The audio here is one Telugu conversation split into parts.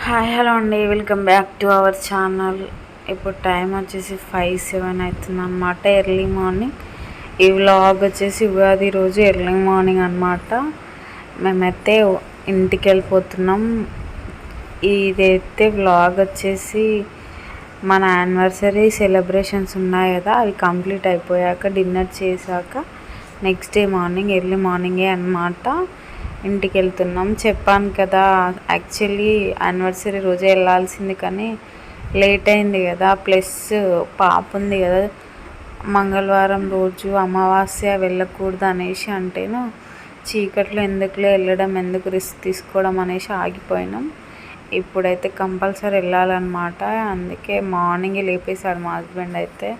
హాయ్ హలో అండి, welcome back to our channel. ఇప్పుడు టైం వచ్చేసి 5:07 అవుతుంది అనమాట. ఎర్లీ మార్నింగ్ ఈ వ్లాగ్ వచ్చేసి ఉగాది రోజు ఎర్లీ మార్నింగ్ అనమాట. మేమైతే ఇంటికి వెళ్ళిపోతున్నాం. ఇదైతే వ్లాగ్ వచ్చేసి మన యానివర్సరీ సెలబ్రేషన్స్ ఉన్నాయి కదా, అవి కంప్లీట్ అయిపోయాక డిన్నర్ చేశాక నెక్స్ట్ డే మార్నింగ్ ఎర్లీ మార్నింగే అనమాట ఇంటికి వెళ్తున్నాం. చెప్పాను కదా, యాక్చువల్లీ యానివర్సరీ రోజే వెళ్ళాల్సింది కానీ లేట్ అయింది కదా. ప్లస్ పాప ఉంది కదా, మంగళవారం రోజు అమావాస్య వెళ్ళకూడదు అనేసి అంటేను చీకట్లో ఎందుకులే వెళ్ళడం, ఎందుకు రిస్క్ తీసుకోవడం అనేసి ఆగిపోయినాం. ఇప్పుడైతే కంపల్సరీ వెళ్ళాలన్నమాట. అందుకే మార్నింగే లేపేశాడు మా హస్బెండ్. అయితే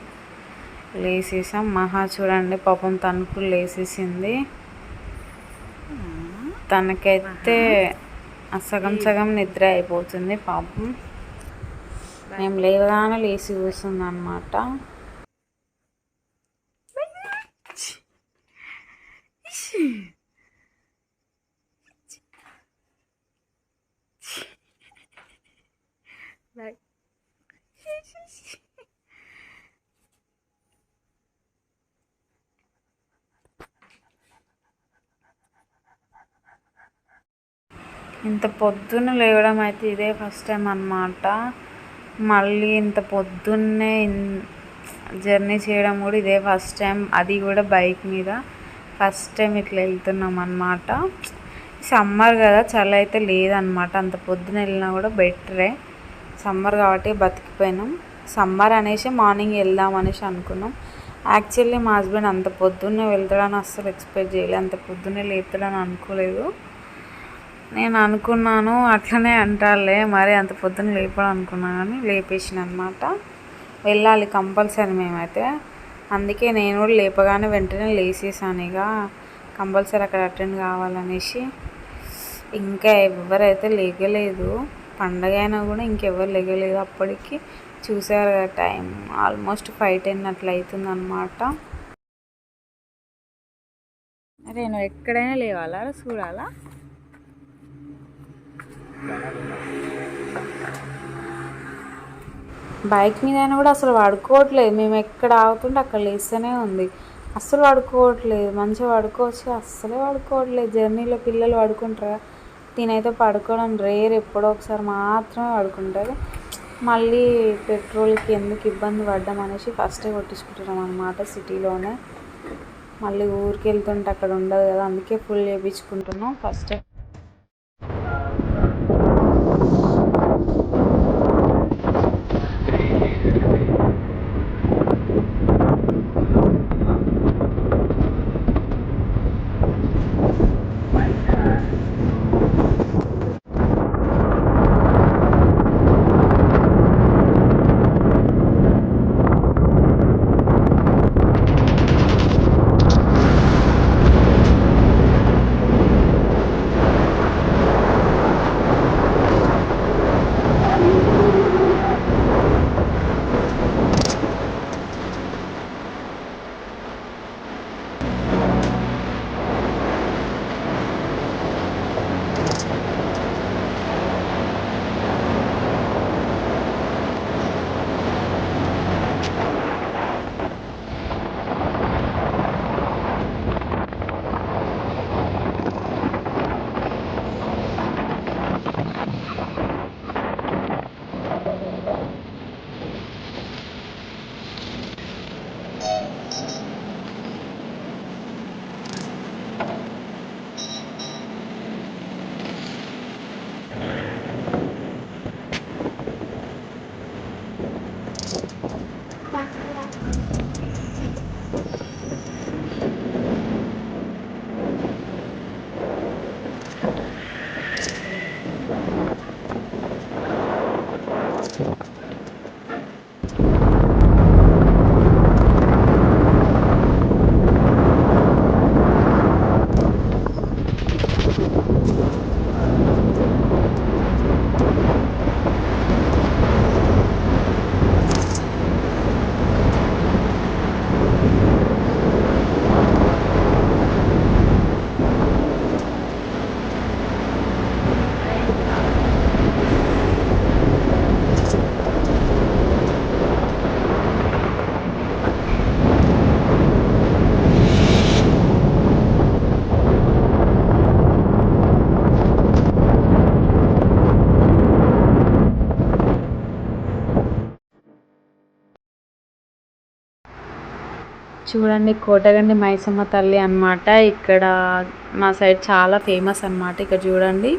లేసేసాం. మహా చూడండి పాపం తణుకులు లేసేసింది. తనకైతే సగం సగం నిద్ర అయిపోతుంది పాపం. మేము లేవగానే లేచి కూర్చుంది అనమాట. ఇంత పొద్దున్న లేవడం అయితే ఇదే ఫస్ట్ టైం అన్నమాట. మళ్ళీ ఇంత పొద్దున్నే జర్నీ చేయడం కూడా ఇదే ఫస్ట్ టైం, అది కూడా బైక్ మీద ఫస్ట్ టైం ఇట్లా వెళ్తున్నాం అన్నమాట. సమ్మర్ కదా, చలి అయితే లేదనమాట. అంత పొద్దున వెళ్ళినా కూడా బెటరే. సమ్మర్ కాబట్టి బతికిపోయినాం. సమ్మర్ అనేసి మార్నింగ్ వెళ్దాం అనేసి అనుకున్నాం. యాక్చువల్లీ మా హస్బెండ్ అంత పొద్దున్నే వెళ్తాడని అస్సలు ఎక్స్పెక్ట్ చేయలేదు, అంత పొద్దున్నే లేపుతాడని అనుకోలేదు. నేను అనుకున్నాను అట్లనే అంటారులే, మరి అంత పొద్దున్న లేపడం అనుకున్నాను కానీ లేపేసిన అనమాట. వెళ్ళాలి కంపల్సరీ మేమైతే. అందుకే నేను కూడా లేపగానే వెంటనే లేచేసాను. ఇక కంపల్సరీ అక్కడ అటెండ్ కావాలనేసి. ఇంకా ఎవరైతే లేగలేదు, పండగ అయినా కూడా ఇంకెవరు లేగలేదు. అప్పటికి చూసారు కదా, టైం ఆల్మోస్ట్ 5:10 అట్లా అవుతుంది అనమాట. అరే నువ్వు ఎక్కడైనా లేవాలా, చూడాలా? బైక్ మీద అయినా కూడా అసలు పడుకోవట్లేదు. మేము ఎక్కడ ఆగుతుంటే అక్కడ లేస్తూనే ఉంది. అస్సలు పడుకోవట్లేదు. మంచిగా పడుకోవచ్చు, అస్సలే పడుకోవట్లేదు. జర్నీలో పిల్లలు పడుకుంటారా, తినైతే పడుకోవడం రేర్, ఎప్పుడో ఒకసారి మాత్రమే పడుకుంటారు. మళ్ళీ పెట్రోల్కి ఎందుకు ఇబ్బంది పడ్డాం అనేసి ఫస్టే కొట్టించుకుంటున్నాం అనమాట సిటీలోనే. మళ్ళీ ఊరికి వెళ్తుంటే అక్కడ ఉండదు కదా, అందుకే ఫుల్ చేయించుకుంటున్నాం ఫస్టే. చూడండి కోటగండి మైసమ్మ తల్లి అన్నమాట. ఇక్కడ మా సైడ్ చాలా ఫేమస్ అన్నమాట. ఇక్కడ చూడండి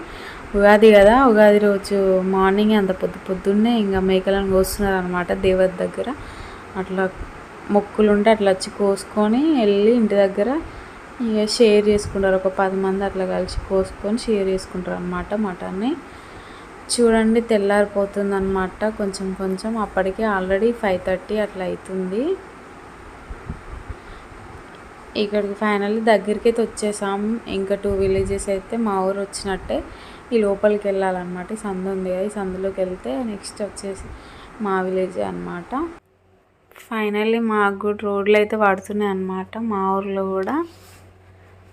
ఉగాది కదా, ఉగాది రోజు మార్నింగ్ అంత పొద్దున్నే ఇంకా మేకలను కోస్తున్నారు అనమాట దేవత దగ్గర. అట్లా మొక్కులు ఉంటే అట్లా వచ్చి కోసుకొని వెళ్ళి ఇంటి దగ్గర ఇక షేర్ చేసుకుంటారు. ఒక 10 మంది అట్లా కలిసి కోసుకొని షేర్ చేసుకుంటారు అనమాట మటన్ని. చూడండి తెల్లారిపోతుంది అనమాట కొంచెం కొంచెం. అప్పటికే ఆల్రెడీ 5:30 అట్లా అవుతుంది. ఇక్కడికి ఫైనల్లీ దగ్గరికి అయితే వచ్చేసాం. ఇంకా 2 విలేజెస్ అయితే మా ఊరు వచ్చినట్టే. ఈ లోపలికి వెళ్ళాలన్నమాట. ఈ సందు ఉంది కదా, ఈ సందులోకి వెళ్తే నెక్స్ట్ వచ్చేసి మా విలేజ్ అనమాట. ఫైనల్లీ మాకు కూడా రోడ్లు అయితే పడుతున్నాయి అన్నమాట. మా ఊర్లో కూడా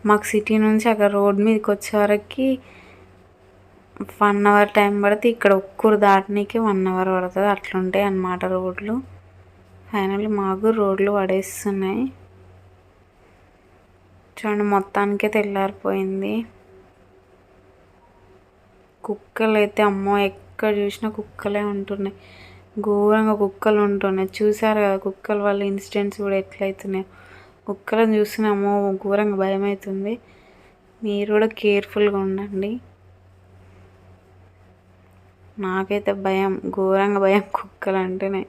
మాకు సిటీ నుంచి అక్కడ రోడ్ మీదకి వచ్చే వరకు 1 అవర్ టైం పడుతుంది. ఇక్కడ ఒక్కరు దాటనీకి 1 అవర్ పడుతుంది. అట్లుంటాయి అన్నమాట రోడ్లు. ఫైనల్లీ మాకు రోడ్లు పడేస్తున్నాయి. చూడండి మొత్తానికే తెల్లారిపోయింది. కుక్కలు అయితే అమ్మో ఎక్కడ చూసినా కుక్కలే ఉంటున్నాయి. ఘోరంగా కుక్కలు ఉంటున్నాయి. చూసారు కదా కుక్కల వల్ల ఇన్సిడెంట్స్ కూడా ఎట్లయితున్నాయి. కుక్కలను చూస్తున్నామో ఘోరంగా భయం అవుతుంది. మీరు కూడా కేర్ఫుల్గా ఉండండి. నాకైతే భయం, ఘోరంగా భయం కుక్కలు అంటేనే.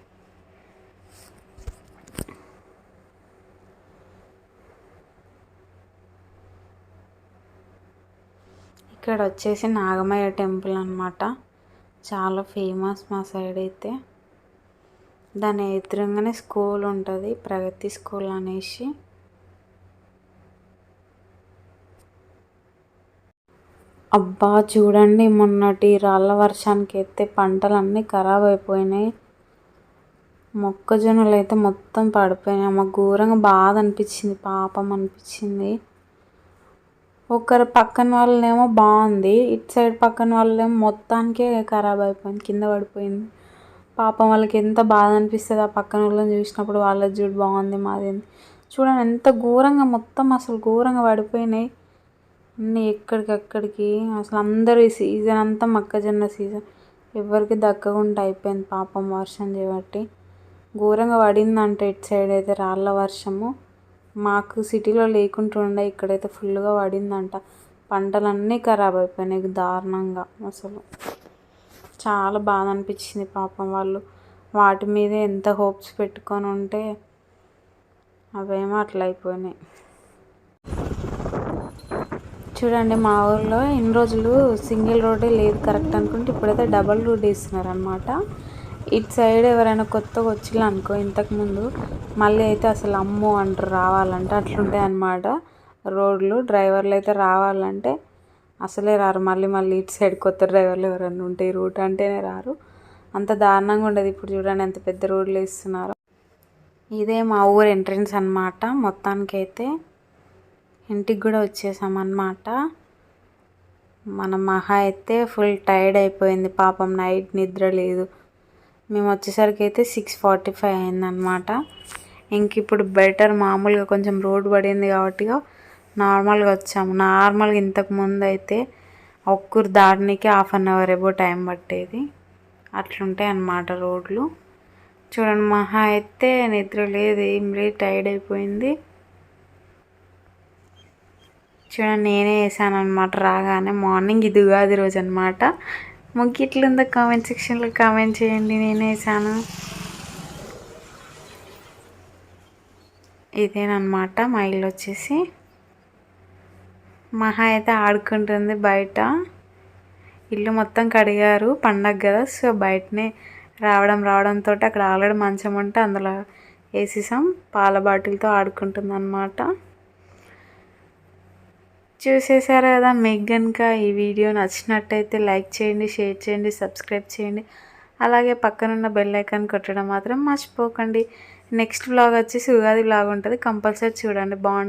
ఇక్కడ వచ్చేసి నాగమయ్య టెంపుల్ అన్నమాట. చాలా ఫేమస్ మా సైడ్ అయితే. దాని ఎదురుగానే స్కూల్ ఉంటుంది, ప్రగతి స్కూల్ అనేసి. అబ్బా చూడండి మొన్నటి రాళ్ళ వర్షానికి అయితే పంటలన్నీ ఖరాబ్ అయిపోయినాయి. మొక్కజొన్నలు అయితే మొత్తం పడిపోయినాయి. మాకు ఘోరంగా బాధ అనిపించింది, పాపం అనిపించింది. ఒకరు పక్కన వాళ్ళేమో బాగుంది, ఇటు సైడ్ పక్కన వాళ్ళేమో మొత్తానికే ఖరాబ్ అయిపోయింది, కింద పడిపోయింది. పాపం వాళ్ళకి ఎంత బాధ అనిపిస్తుంది ఆ పక్కన వాళ్ళని చూసినప్పుడు. వాళ్ళ చూడు బాగుంది, మాది చూడండి ఎంత ఘోరంగా మొత్తం అసలు ఘోరంగా పడిపోయినాయి అన్నీ ఎక్కడికక్కడికి. అసలు అందరూ ఈ సీజన్ అంతా మొక్కజొన్న సీజన్ ఎవరికి దక్కకుండా అయిపోయింది పాపం వర్షం చేయబట్టి. ఘోరంగా పడిందంటే ఇటు సైడ్ అయితే రాళ్ళ వర్షము. మాకు సిటీలో లేకుంటుండే, ఇక్కడైతే ఫుల్గా పడిందంట. పంటలన్నీ ఖరాబ్ అయిపోయినాయి దారుణంగా. అసలు చాలా బాధ అనిపించింది పాపం. వాళ్ళు వాటి మీదే ఎంత హోప్స్ పెట్టుకొని ఉంటే అవేమో అట్లా అయిపోయినాయి. చూడండి మా ఊర్లో ఇన్ని రోజులు సింగిల్ రోడ్డే లేదు కరెక్ట్ అనుకుంటే ఇప్పుడైతే డబల్ రోడ్ వేస్తున్నారు అనమాట. ఇటు సైడ్ ఎవరైనా కొత్తగా వచ్చిళ్ళు అనుకో ఇంతకుముందు, మళ్ళీ అయితే అసలు అమ్మో అంటారు రావాలంటే. అట్లుంటాయి అన్నమాట రోడ్లు. డ్రైవర్లు అయితే రావాలంటే అసలే రారు. మళ్ళీ ఇటు సైడ్ కొత్త డ్రైవర్లు ఎవరైనా ఉంటే ఈ రూట్ అంటేనే రారు. అంత దారుణంగా ఉండదు. ఇప్పుడు చూడండి ఎంత పెద్ద రోడ్లు వేస్తున్నారు. ఇదే మా ఊరు ఎంట్రన్స్ అన్నమాట. మొత్తానికైతే ఇంటికి కూడా వచ్చేసామన్నమాట. మన మహా అయితే ఫుల్ టైర్డ్ అయిపోయింది పాపం, నైట్ నిద్ర లేదు. మేము వచ్చేసరికి అయితే 6:45 అయిందనమాట. ఇంక ఇప్పుడు బెటర్, మామూలుగా కొంచెం రోడ్ పడింది కాబట్టి నార్మల్గా వచ్చాము. నార్మల్గా ఇంతకుముందు అయితే ఒక్కరు దాటనికి 1/2 అవర్ ఏవో టైం పట్టేది. అట్లుంటాయి అన్నమాట రోడ్లు. చూడండి మహా అయితే నిద్ర లేదు, ఏం లేదు, టైర్డ్ అయిపోయింది. చూడండి నేనే వేసాను అనమాట రాగానే మార్నింగ్. ఇది ఉగాది రోజు అనమాట. ముగ్గు ఎట్లుందో కామెంట్ సెక్షన్లో కామెంట్ చేయండి. నేనే వేసాను. ఇదేనమాట మా ఇల్లు వచ్చేసి. మహా అయితే ఆడుకుంటుంది బయట. ఇల్లు మొత్తం కడిగారు పండగ కదా, సో బయటనే రావడంతో అక్కడ ఆల్రెడీ మంచం ఉంటే అందులో వేసేసాం. పాల బాటిల్తో ఆడుకుంటుంది అనమాట. చూసేసారు కదా. మీకు కనుక ఈ వీడియో నచ్చినట్టయితే లైక్ చేయండి, షేర్ చేయండి, సబ్స్క్రైబ్ చేయండి. అలాగే పక్కనున్న బెల్ ఐకాన్ కొట్టడం మాత్రం మర్చిపోకండి. నెక్స్ట్ వ్లాగ్ వచ్చేసి ఉగాది వ్లాగ్ ఉంటుంది, కంపల్సరీ చూడండి, బాగుంటుంది.